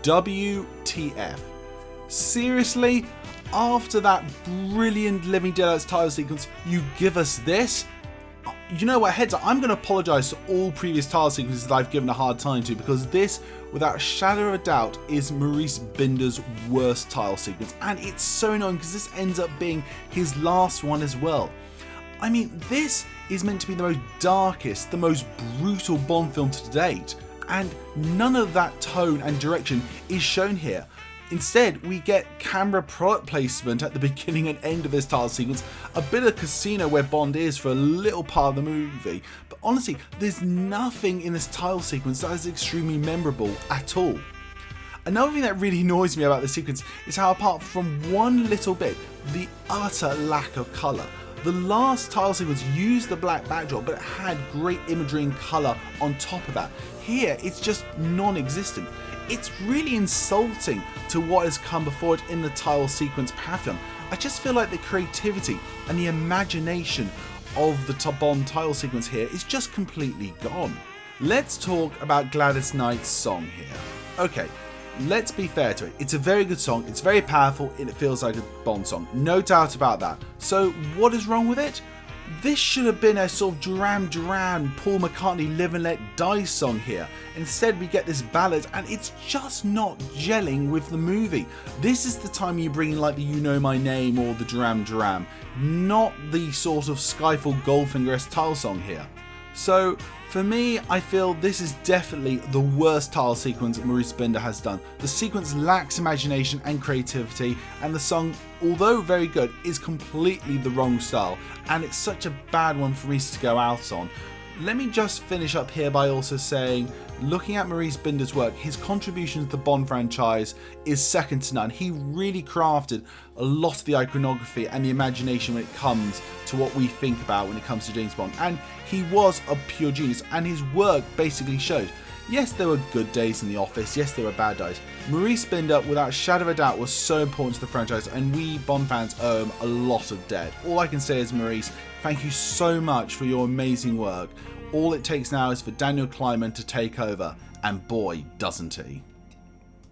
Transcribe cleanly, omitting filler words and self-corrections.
WTF. Seriously? After that brilliant Living Daylights title sequence, you give us this? You know what, heads up, I'm going to apologise to all previous title sequences that I've given a hard time to, because this, without a shadow of a doubt, is Maurice Binder's worst title sequence, and it's so annoying because this ends up being his last one as well. I mean, this is meant to be the most darkest, the most brutal Bond film to date, and none of that tone and direction is shown here. Instead, we get camera product placement at the beginning and end of this title sequence, a bit of Casino where Bond is for a little part of the movie, but honestly, there's nothing in this title sequence that is extremely memorable at all. Another thing that really annoys me about this sequence is how, apart from one little bit, the utter lack of colour. The last title sequence used the black backdrop, but it had great imagery and colour on top of that. Here, it's just non-existent. It's really insulting to what has come before it in the title sequence pantheon. I just feel like the creativity and the imagination of the Bond title sequence here is just completely gone. Let's talk about Gladys Knight's song here. Okay, let's be fair to it. It's a very good song, it's very powerful, and it feels like a Bond song. No doubt about that. So what is wrong with it? This should have been a sort of Duran Duran, Paul McCartney Live and Let Die song here. Instead we get this ballad and it's just not gelling with the movie. This is the time you bring in like the You Know My Name or the Duran Duran, not the sort of Skyfall Goldfinger-esque title song here. So for me, I feel this is definitely the worst title sequence Maurice Binder has done. The sequence lacks imagination and creativity, and the song, although very good, is completely the wrong style, and it's such a bad one for Maurice to go out on. Let me just finish up here by also saying, looking at Maurice Binder's work, his contribution to the Bond franchise is second to none. He really crafted a lot of the iconography and the imagination when it comes to what we think about when it comes to James Bond, and he was a pure genius, and his work basically showed. Yes, there were good days in the office, yes, there were bad days. Maurice Binder, without a shadow of a doubt, was so important to the franchise, and we Bond fans owe him a lot of debt. All I can say is, Maurice, thank you so much for your amazing work. All it takes now is for Daniel Kleinman to take over, and boy, doesn't he.